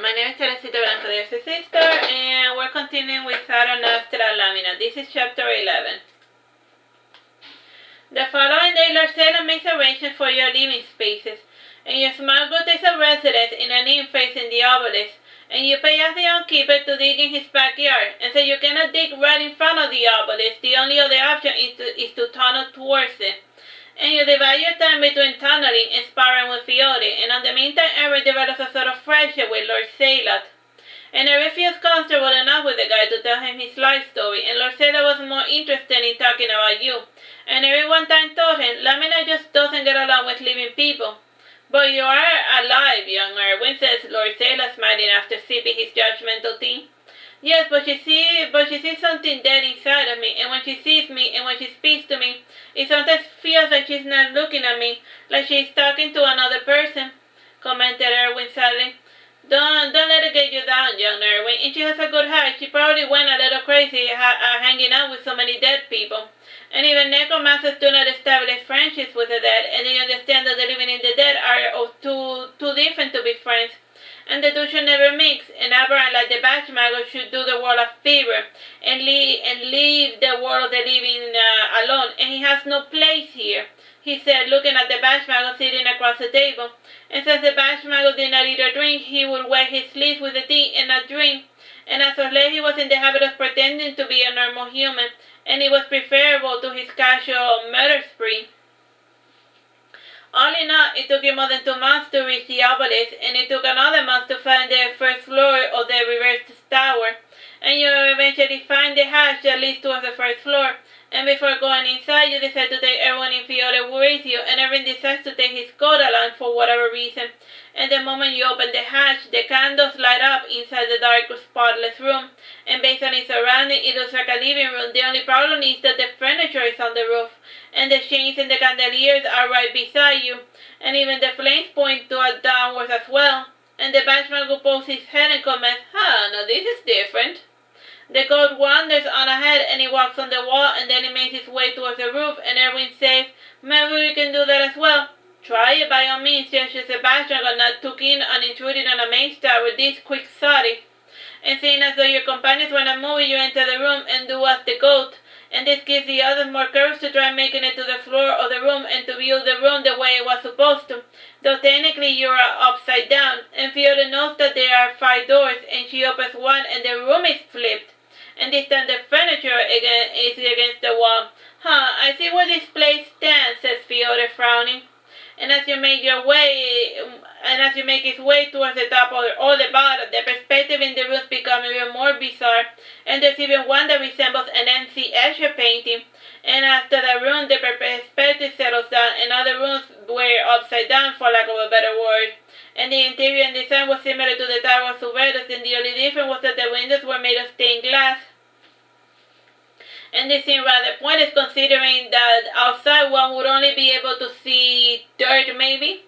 my name is Artsy, sister, and we're continuing with Saturnastra Lamina. This is chapter 11. The following day, Lord Salem makes arrangements for your living spaces, and your small group takes a residence in an inn facing the obelisk, and you pay as the innkeeper to dig in his backyard, and so you cannot dig right in front of the obelisk. The only other option is to tunnel towards it. And you divide your time between tunneling and sparring with Fiore, and in the meantime Irving develops a sort of friendship with Lord Salem. And Irving feels comfortable enough with the guy to tell him his life story, and Lord Salem was more interested in talking about you. And Irving one time told him, Lamina just doesn't get along with living people. But you are alive, young Irving, says Lord Salem, smiling after sipping his judgmental tea. Yes, but she sees something dead inside of me, and when she sees me, and when she speaks to me, it sometimes feels like she's not looking at me, like she's talking to another person, commented Irving sadly. Don't let it get you down, young Irving. And she has a good heart. She probably went a little crazy hanging out with so many dead people. And even necromancers do not establish friendships with the dead, and they understand that the living and the dead are too different to be friends. And the two should never mix, and Abraham, like the Batchmago, should do the world a favor and leave the world of the living alone. And he has no place here, he said, looking at the Batchmago sitting across the table. And since the Batchmago did not eat or drink, he would wet his lips with the tea and not drink. And as of late, he was in the habit of pretending to be a normal human, and it was preferable to his casual murder spree. All in all, it took him more than 2 months to reach the obelisk, and it took another month to find the first floor of the reversed tower. And you eventually find the hatch that leads towards the first floor. And before going inside, you decide to take everyone in Fiore with you, and Irving decides to take his coat along for whatever reason. And the moment you open the hatch, the candles light up inside the dark, spotless room. And based on its surroundings, it looks like a living room. The only problem is that the furniture is on the roof, and the chains and the chandeliers are right beside you. And even the flames point downwards as well. And the Batchman pulls his head and comments, now this is different. The goat wanders on ahead, and he walks on the wall, and then he makes his way towards the roof, and Irving says, maybe we can do that as well. Try it by all means, gestures the Batchman, not too keen on intruding on a mage tower this quixotic. And seeing as though your companions were not moving, you enter the room and do as the goat. And this gives the others more courage to try making it to the floor of the room and to view the room the way it was supposed to. Though technically you are upside down, and Fiona knows that there are 5 doors, and she opens one and the room is flipped. And this time the furniture is against the wall. I see where this place stands, says Fiona, frowning. And as you make its way towards the top or the bottom, the perspective in the rooms becomes even more bizarre, and there's even one that resembles an MC Escher painting. And after the room, the perspective settles down, and other rooms were upside down, for lack of a better word. And the interior and design was similar to the Tower of Suveros, and the only difference was that the windows were made of stained glass. And this seemed rather pointless, considering that outside one would only be able to see dirt, maybe.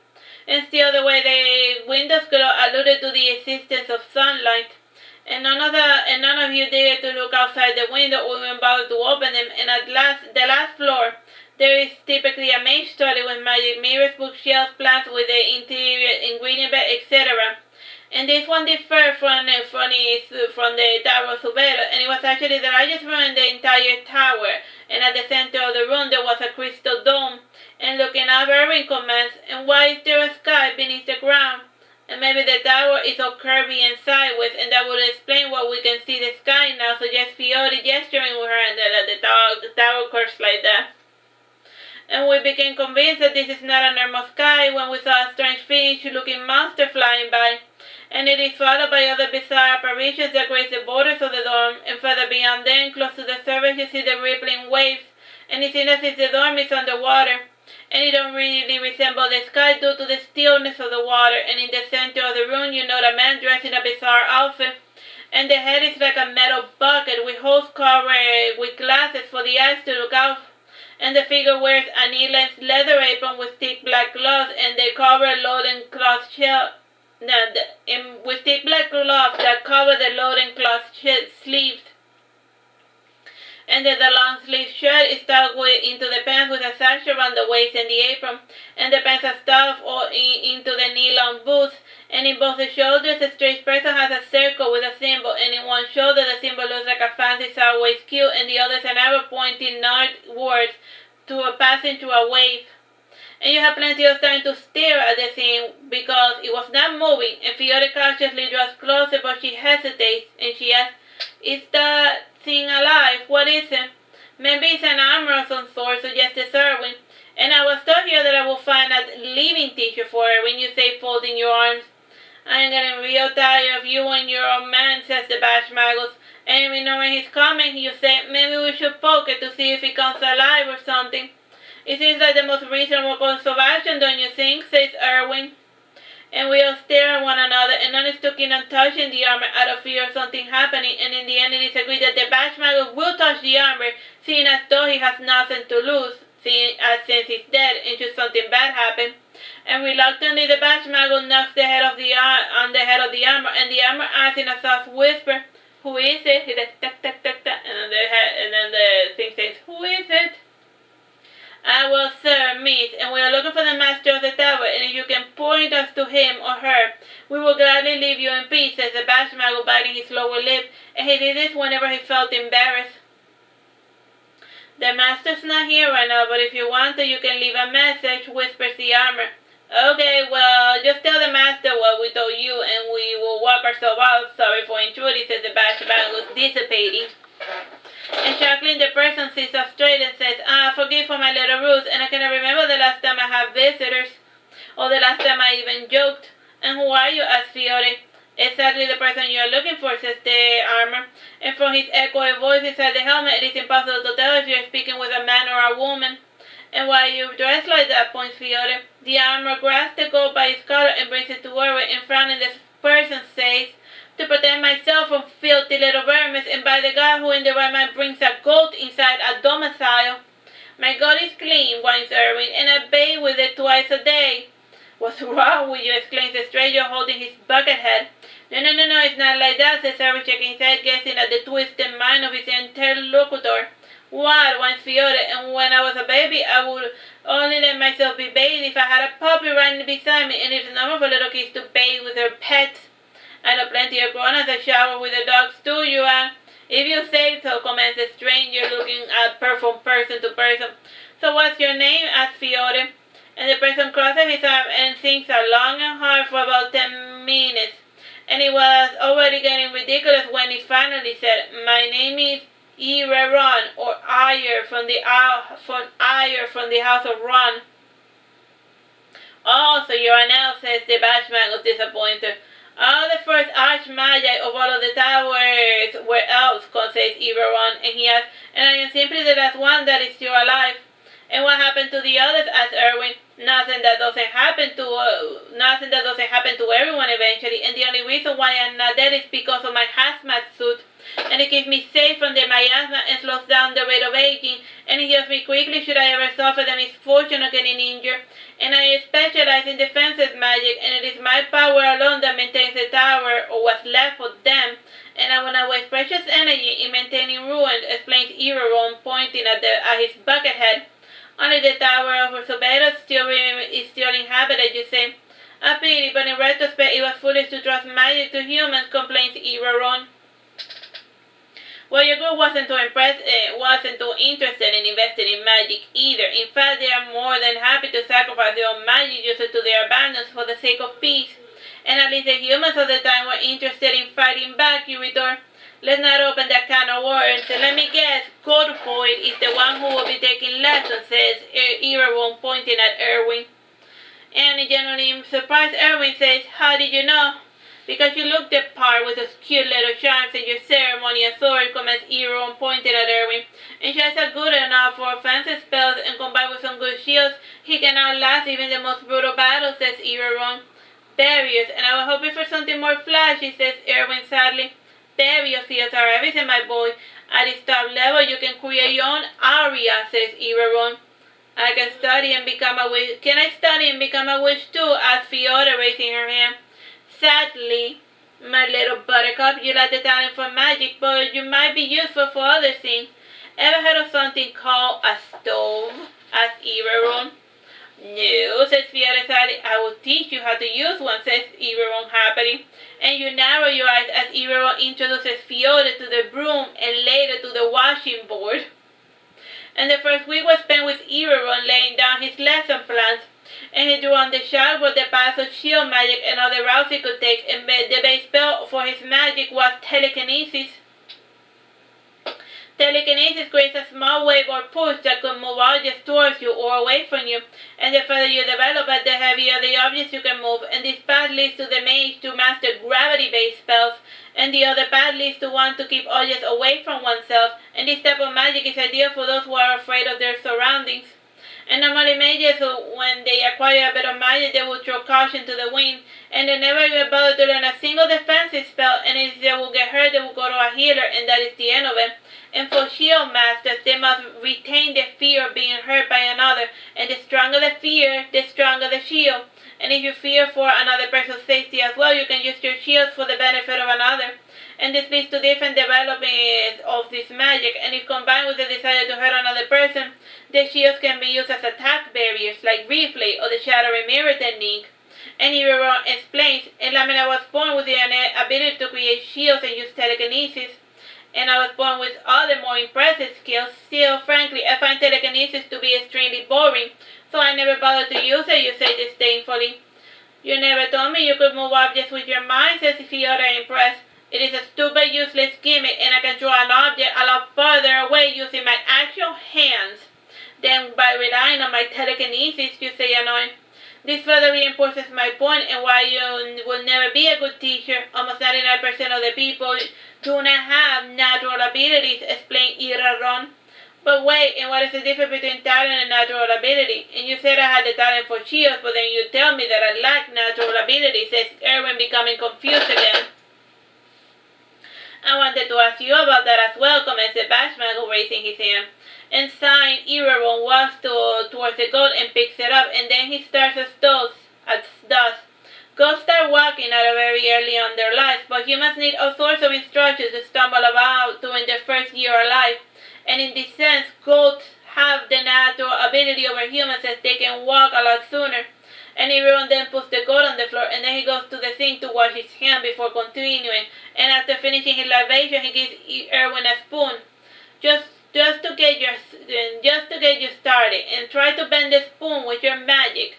And still, the way the windows could alluded to the existence of sunlight. And none of you dared to look outside the window or even bother to open them. And at the last floor, there is typically a mage study with magic mirrors, bookshelves, plants with the interior ingredient bed, etc. And this one differed from the Tower of Subero, and it was actually the largest room in the entire tower. And at the center of the room there was a crystal dome. And looking up, Irving comments, and why is there a sky beneath the ground? And maybe the tower is all curvy and sideways, and that would explain why we can see the sky now, suggests Fiore, gesturing with her hand that the tower curves like that. And we became convinced that this is not a normal sky when we saw a strange fish-looking monster flying by. And it is followed by other bizarre apparitions that grace the borders of the dorm, and further beyond them, close to the surface, you see the rippling waves, and it seems as if the dorm is underwater. And it don't really resemble the sky due to the stillness of the water, and in the center of the room you note a man dressed in a bizarre outfit, and the head is like a metal bucket with holes covered with glasses for the eyes to look out. And the figure wears a knee-length leather apron with thick black gloves, and they cover loading cloth shell. With thick black gloves that cover the loading cloth sleeves. And then the long sleeve shirt is tucked into the pants with a sash around the waist and the apron, and the pants are stuffed into the knee-long boots, and And in both the shoulders, the straight person has a circle with a symbol, and in one shoulder the symbol looks like a fancy sideways Q, and the other is an arrow pointing northwards passing through a wave. And you have plenty of time to stare at the thing because it was not moving, and Fiona cautiously draws closer, but she hesitates, and she asks, "Is that thing alive? What is it?" "Maybe it's an armor of some sort," suggested Irving. "And I was told here that I will find a living teacher for her when you say folding your arms." "I'm getting real tired of you and your old man," says the Bashmagus. "And ignoring his comment, you say, maybe we should poke it to see if it comes alive or something." "It seems like the most reasonable course of action, don't you think?" says Irving. And we all stare at one another, and none is too keen on touching the armor out of fear of something happening, and in the end it is agreed that the Bashmagus will touch the armor, seeing as though he has nothing to lose, since he's dead, and should something bad happen. And reluctantly the Bashmagus knocks the head of the armor, and the armor asks in a soft whisper, "Who is it?" He says, "Tuck, tuck, tuck, tuck," and then the thing says, "Who is it?" "Well, sir, miss, and we are looking for the master of the tower, and if you can point us to him or her, we will gladly leave you in peace," says the Bashmagus, biting his lower lip, and he did this whenever he felt embarrassed. "The master's not here right now, but if you want to, you can leave a message," whispers the armor. "Okay, well, just tell the master what we told you, and we will walk ourselves out. Sorry for intruding," says the Bashmagus, dissipating. And chuckling, the person sits up straight and says, "Forgive for my little ruse, and I cannot remember the last time I had visitors, or the last time I even joked." "And who are you?" asks Fiore. "Exactly the person you are looking for," says the armor, and from his echoing voice inside the helmet, it is impossible to tell if you are speaking with a man or a woman. "And why are you dressed like that?" points Fiore. The armor grabs the goat by its collar and brings it to Irving, and frowning, the person says, "To protect myself from filthy little vermin, and by the God who in the right mind brings a goat inside a domicile." "My goat is clean," whines Irving, "and I bathe with it twice a day." "What's wrong with you?" exclaims the stranger, holding his bucket head. No, it's not like that," says Irving, shaking his head, guessing at the twisted mind of his interlocutor. "What?" whines Fiore, "and when I was a baby, I would only let myself be bathed if I had a puppy right beside me, and it's normal for little kids to bathe with their pets. I know plenty of grown-ups that shower with their dogs too, you are." "If you say so," comments the stranger, looking at from person to person. "So what's your name?" asks Fiore. And the person crosses his arm and thinks long and hard for about 10 minutes. And it was already getting ridiculous when he finally said, "My name is Ron, or Ire from the house of Ron." "Oh, so you're an elf," says the Bashmagus, disappointed. "All the first archmagi of all of the towers were elves," says Ron, and he asks, "and I am simply the last one that is still alive." "And what happened to the others?" asks Irving. Nothing that doesn't happen to everyone eventually, and the only reason why I'm not dead is because of my hazmat suit, and it keeps me safe from the miasma and slows down the rate of aging, and it heals me quickly should I ever suffer the misfortune of getting injured. And I specialize in defensive magic, and it is my power alone that maintains the tower, or what's left of them, and I will not waste precious energy in maintaining ruin," explains Ron, pointing at his bucket head. "Only the tower of Soberos is still inhabited, you say." "A pity, but in retrospect it was foolish to trust magic to humans," complains Ron. "Well, your group wasn't too interested in investing in magic either. In fact, they are more than happy to sacrifice their own magic users to their abandons for the sake of peace. And at least the humans of the time were interested in fighting back," you retort. "Let's not open that can of worms. Let me guess, Godpoid is the one who will be taking lessons," says Ron, pointing at Irving. And genuinely surprised, Irving says, "How did you know?" "Because you look the part with those cute little charms and your ceremonial sword," comments Ron, pointing at Irving. "And shots are good enough for offensive spells, and combined with some good shields, he can outlast even the most brutal battles," says Ron. "Barriers, and I was hoping for something more flashy," says Irving sadly. "Barrier fields are everything, my boy. At this top level, you can create your own aria," says Ron. "I can study and become a witch." "Can I study and become a witch too?" asks Fiona, raising her hand. "Sadly, my little buttercup, you lack the talent for magic, but you might be useful for other things. Ever heard of something called a stove?" asks Ron. No, says Fiona sadly. I will teach you how to use one, says Irving happily. And you narrow your eyes as Irving introduces Fiona to the broom and later to the washing board. And the first week was spent with Irving laying down his lesson plans, and he drew on the chalkboard the paths of shield magic and other routes he could take, and the base spell for his magic was telekinesis. Telekinesis creates a small wave or push that could move objects towards you or away from you, and the further you develop it, the heavier the objects you can move, and this path leads to the mage to master gravity-based spells, and the other path leads to one to keep objects away from oneself, and this type of magic is ideal for those who are afraid of their surroundings. And normally mages, when they acquire a bit of magic, they will throw caution to the wind, and they never get bothered to learn a single defensive spell, and if they will get hurt, they will go to a healer, and that is the end of it. And for shield masters, they must retain the fear of being hurt by another, and the stronger the fear, the stronger the shield. And if you fear for another person's safety as well, you can use your shields for the benefit of another. And this leads to different development of this magic, and if combined with the desire to hurt another person, the shields can be used as attack barriers, like Replay or the Shattering Mirror technique. And Irving explains, Lamina was born with the ability to create shields and use telekinesis, and I was born with other more impressive skills. Still, frankly, I find telekinesis to be extremely boring, so I never bothered to use it, you say disdainfully. You never told me you could move objects with your mind, says Fiona impressed. It is a stupid, useless gimmick, and I can draw an object a lot further away using my actual hands than by relying on my telekinesis, you say annoyed. This further reinforces my point and why you will never be a good teacher. Almost 99% of the people do not have natural abilities, explained Irving. But wait, and what is the difference between talent and natural ability? And you said I had the talent for shields, but then you tell me that I lack natural ability, says Irving, becoming confused again. I wanted to ask you about that as well, comments the Bashman, raising his hand. And sighing, Irving walks towards the goat and picks it up, and then he starts as thus. Goats start walking at a very early on their lives, but humans need all sorts of instructions to stumble about during their first year of life. And in this sense, goats have the natural ability over humans as they can walk a lot sooner. And Irving then puts the goat on the floor, and then he goes to the sink to wash his hand before continuing. And after finishing his libation, he gives Irving a spoon, just to get you started, and try to bend the spoon with your magic.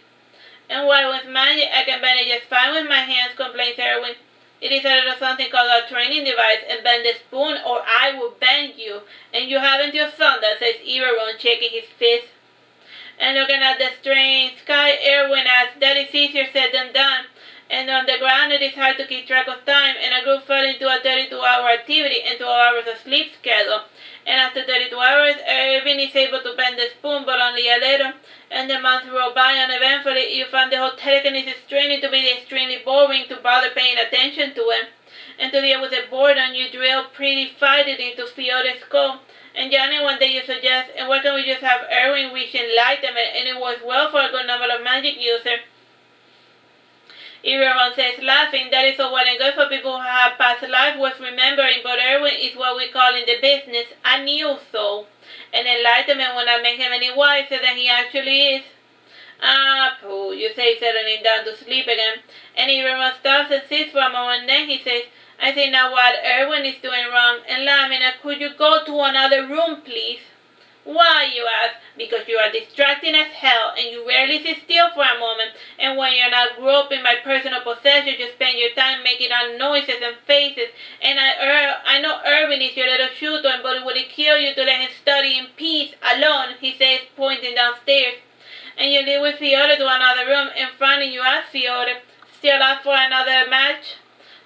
And while with magic, I can bend it just fine with my hands, complains Irving. It is a little something called a training device, and bend the spoon or I will bend you. And you haven't your son, that says Irving, shaking his fist. And looking at the strange sky, Irving asks, that is easier said than done. And on the ground it is hard to keep track of time, and a group fell into a 32-hour activity and 12 hours of sleep schedule. And after 32 hours, Irving is able to bend the spoon, but only a little. And the months roll by, and eventually you find the whole telekinesis training to be extremely boring to bother paying attention to it. And to deal with the boredom, you drill pretty fighting into Fiona's skull. And Johnny, one day you suggest, and why can't we just have Irving reach enlightenment, and it works well for a good number of magic users. Irving says, laughing, that is all well and good for people who have past life worth remembering, but Irving is what we call in the business a new soul. And enlightenment will not make him any wiser than he actually is. Ah, pooh, you say, settling down to sleep again. And Irving stops and sits for a moment, then he says, I see now what Irving is doing wrong, and Lamina, could you go to another room, please? Why, you ask? Because you are distracting as hell, and you rarely sit still for a moment, and when you're not groping my personal possession, you spend your time making out noises and faces, and I know Irving is your little shooter, but would it kill you to let him study in peace, alone, he says, pointing downstairs. And you leave with Fiona to another room, and finally you ask Fiona, still up for another match?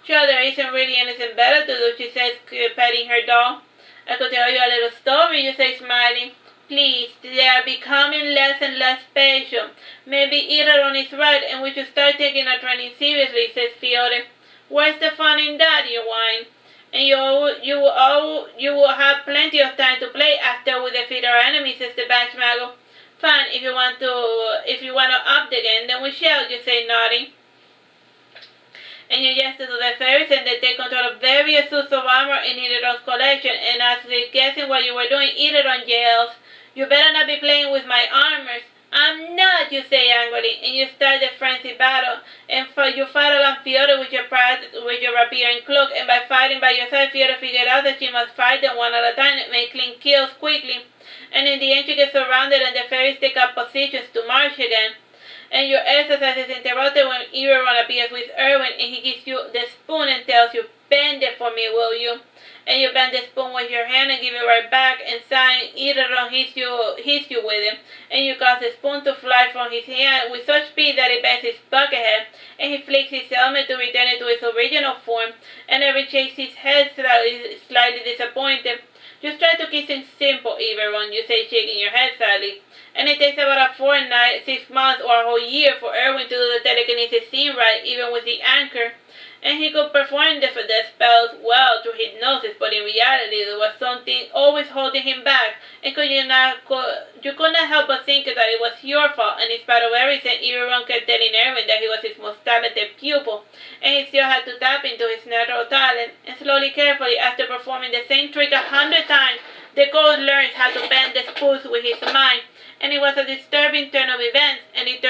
Sure, there isn't really anything better to do, she says, petting her doll. I could tell you a little story, you say, smiling. Please, they are becoming less and less special. Maybe Irving is right, and we should start taking our training seriously, says Fiona. Where's the fun in that, you whine? And you will have plenty of time to play after we defeat our enemies, says the Bashmago. Fine, if you want to up the game, then we shall, you say, nodding. And you gesture to the fairies, and they take control of various suits of armor in Irving's collection, and as they're guessing what you were doing, Irving yells, you better not be playing with my armors. I'm not, you say angrily, and you start the frenzied battle. And you fight along Fiora with your rapier and cloak, and by fighting by your side, Fiora figured out that she must fight them one at a time and make clean kills quickly. And in the end, you get surrounded, and the fairies take up positions to march again. And your exercise is interrupted when Irving appears with Irving, and he gives you the spoon and tells you, "Bend it for me, will you?" And you bend the spoon with your hand and give it right back, and sighing, Irving hits you with it, and you cause the spoon to fly from his hand with such speed that it bends his bucket head, and he flicks his helmet to return it to its original form, and Irving shakes his head slightly disappointed. Just try to keep things simple, Irving, you say, shaking your head sadly. And it takes about a fortnight, 6 months, or a whole year for Irving to do the telekinesis scene right, even with the anchor. And he could perform the spells well through hypnosis, but in reality there was something always holding him back, and you could not help but think that it was your fault, and in spite of everything, Irving kept telling Irving that he was his most talented pupil, and he still had to tap into his natural talent, and slowly, carefully, after performing the same trick 100 times, the ghost learns how to bend the spoons with his mind. And it was a disturbing turn of events, and it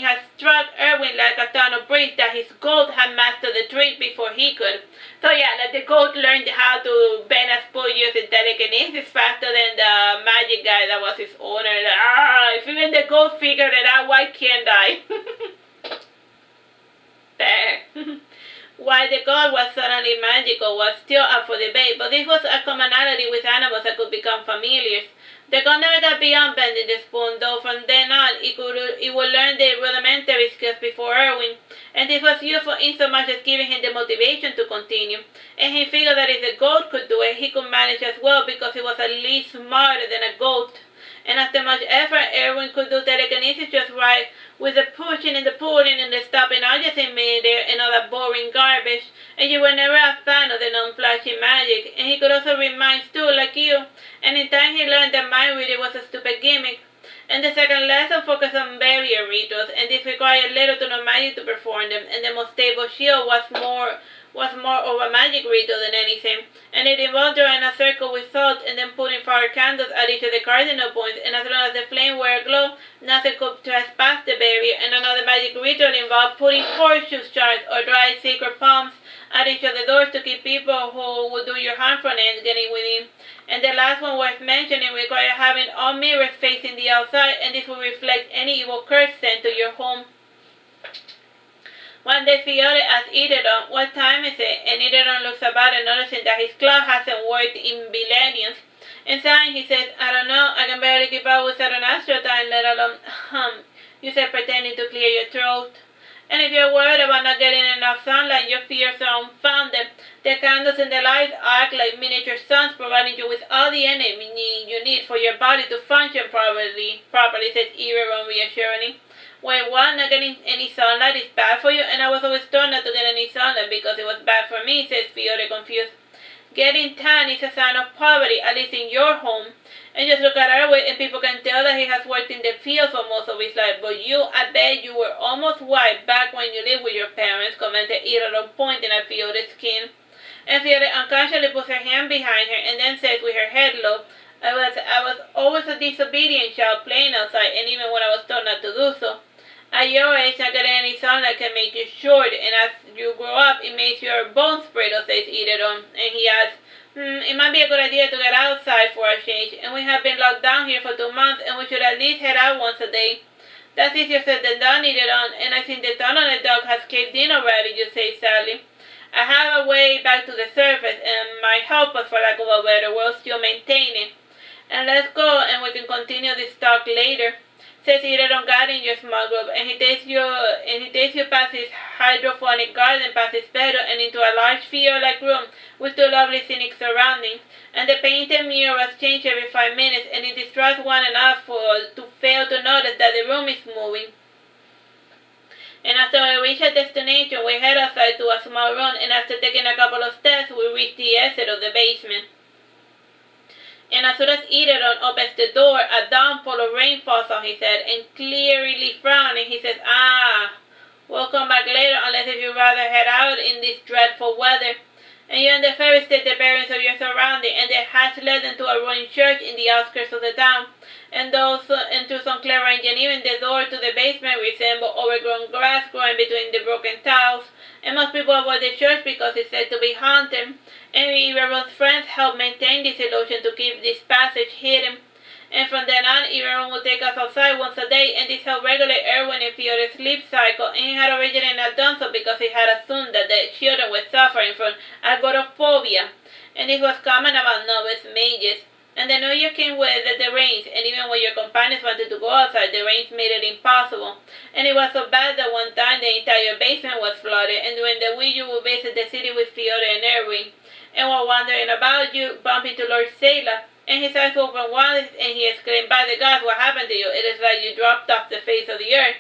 had struck Irving like a ton of bricks that his goat had mastered the trick before he could. So yeah, like the goat learned how to bend a spoon using telekinesis faster than the magic guy that was his owner. Like, if even the goat figured it out, why can't I? There. Why the god was suddenly magical was still up for debate, but this was a commonality with animals that could become familiars. The god never got beyond bending the spoon, though from then on it would learn the rudimentary skills before Irving, and this was useful in so much as giving him the motivation to continue. And he figured that if the goat could do it, he could manage as well because he was at least smarter than a goat. And after much effort, Irving could do telekinesis just right, with the pushing and the pulling and the stopping all just in midair and all that boring garbage, and you were never a fan of the non-flashy magic, and he could also read minds too, like you, and in time he learned that mind reading was a stupid gimmick. And the second lesson focused on barrier rituals, and this required little to no magic to perform them, and the most stable shield was more of a magic ritual than anything, and it involved drawing a circle with salt and then putting fire candles at each of the cardinal points, and as long as the flame were aglow, nothing could trespass the barrier. And another magic ritual involved putting horseshoe shards or dried sacred palms at each of the doors to keep people who would do you harm from getting within. And the last one worth mentioning required having all mirrors facing the outside, and this will reflect any evil curse sent to your home. One day Fiora asked Irving, "What time is it?" And Irving looks about and noticing that his clock hasn't worked in millenniums. And sighing, he says, "I don't know, I can barely keep up with Saturnastra time, let alone, you said, pretending to clear your throat. And if you're worried about not getting enough sunlight, your fears are unfounded. The candles and the lights act like miniature suns, providing you with all the energy you need for your body to function properly, says Irving reassuringly. Wait, what? Not getting any sunlight is bad for you? And I was always told not to get any sunlight because it was bad for me, says Fiora confused. Getting tan is a sign of poverty, at least in your home. And just look at Irving, and people can tell that he has worked in the field for most of his life. But you, I bet you were almost white back when you lived with your parents, commented Irving, pointing at Fiora's skin. And Fiora unconsciously puts her hand behind her and then says with her head low, I was always a disobedient child playing outside, and even when I was told not to do so. At your age, not getting any sunlight can make you short, and as you grow up, it makes your bones brittle, says Irving. And he adds, it might be a good idea to get outside for a change, and we have been locked down here for 2 months, and we should at least head out once a day. That's easier said than done, Irving, and I think the tunnel on the dog has caved in already, you say sadly. I have a way back to the surface, and might help us, for lack of a better word, still maintain it. And let's go, and we can continue this talk later, says Irving, guiding your small group, and he takes you past his hydroponic garden, past his bedroom, and into a large field-like room with 2 lovely scenic surroundings. And the painted murals change every 5 minutes, and it distracts one enough to fail to notice that the room is moving. And after we reach our destination, we head outside to a small room, and after taking a couple of steps, we reach the exit of the basement. And as soon as Irving opens the door, a downpour of rain falls on his head, and clearly frowning, he says, we'll come back later unless if you'd rather head out in this dreadful weather. and you and the fairies take the bearings of your surrounding, and the hatch led them to a ruined church in the outskirts of the town, and through some clever engineering, the door to the basement resembled overgrown grass growing between the broken tiles, and most people avoid the church because it's said to be haunted, and Irving's friends help maintain this illusion to keep this passage hidden. And from then on, Irving would take us outside once a day, and this helped regulate Erwin and Fiore's sleep cycle, and he had originally not done so because he had assumed that the children were suffering from agoraphobia, and this was common among novice mages. And the new year came with the rains, and even when your companions wanted to go outside, the rains made it impossible. And it was so bad that one time the entire basement was flooded, and during the week you would visit the city with Fiore and Erwin. And while wandering about, you bump into Lord Sailor, and his eyes opened wide, and he exclaimed, "By the gods, what happened to you? It is like you dropped off the face of the earth."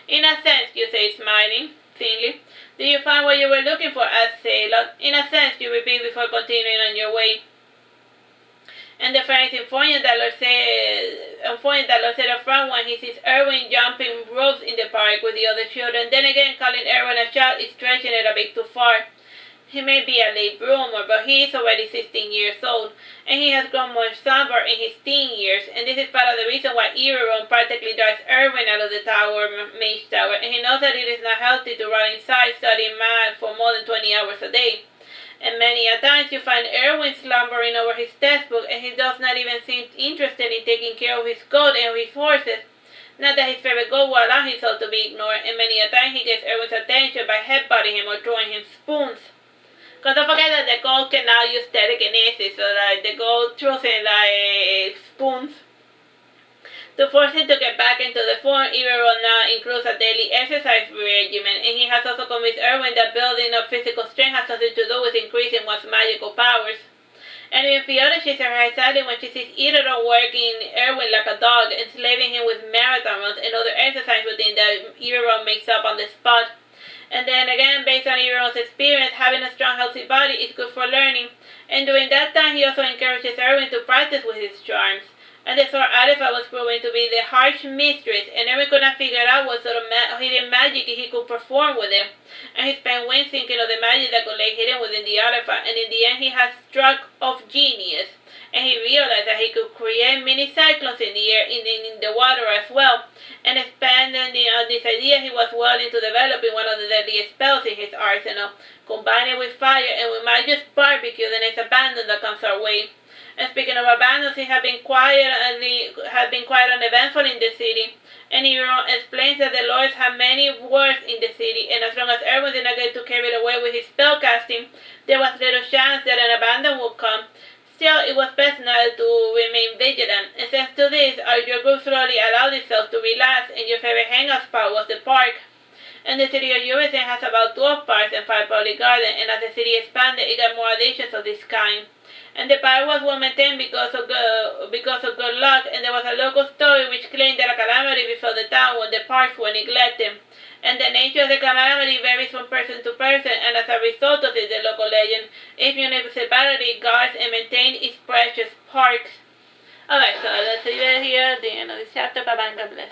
"In a sense," you say, smiling thinly. "Did you find what you were looking for?" asked Sailor. "In a sense," you repeat before continuing on your way. And the friend is informing that Lord Sailor frowned when he sees Erwin jumping ropes in the park with the other children. Then again, calling Erwin a child is stretching it a bit too far. He may be a late bloomer, but he is already 16 years old, and he has grown more somber in his teen years, and this is part of the reason why Irving practically drives Erwin out of the mage tower, and he knows that it is not healthy to run inside studying math for more than 20 hours a day. And many a times you find Erwin slumbering over his textbook, and he does not even seem interested in taking care of his goat and his horses. Not that his favorite goat will allow himself to be ignored, and many a time he gets Erwin's attention by headbutting him or throwing him spoons. Because don't forget that the goat can now use telekinesis, so like the goat throws in like spoons. To force him to get back into the form, Irving now includes a daily exercise regimen, and he has also convinced Erwin that building up physical strength has something to do with increasing one's magical powers. And in Fiona, she surprised sadly when she sees Irving working Erwin like a dog, enslaving him with marathon runs and other exercise routines that Irving makes up on the spot. And then again, based on Irving's experience, having a strong, healthy body is good for learning. And during that time, he also encourages Erwin to practice with his charms. And the sword artifact was proven to be the harsh mistress, and Erwin could not figure out what sort of hidden magic he could perform with it. And he spent weeks thinking of the magic that could lay hidden within the artifact, and in the end he had struck of genius. And he realized that he could create mini cyclones in the air, in the water as well. And expanding this idea, he was well into developing one of the deadliest spells in his arsenal, combined with fire, and we might just barbecue the next abandon that comes our way. And speaking of abandons, he had been quite uneventful in the city. And he explains that the lords have many wards in the city, and as long as Erwin did not get too carried away with his spellcasting, there was little chance that an abandon would come. Still, it was best not to remain vigilant, and thanks to this, your group slowly allowed itself to relax, and your favorite hangout spot was the park. And the city of Irving has about 12 parks and 5 public gardens, and as the city expanded, it got more additions of this kind. And the park was well maintained because of good luck, and there was a local story which claimed that a calamity befell the town when the parks were neglected. And the nature of the calamity varies from person to person, and as a result of it, the local legend, each municipality guards and maintains its precious parks. Alright, so let's leave it here at the end of this chapter. Bye bye and God bless.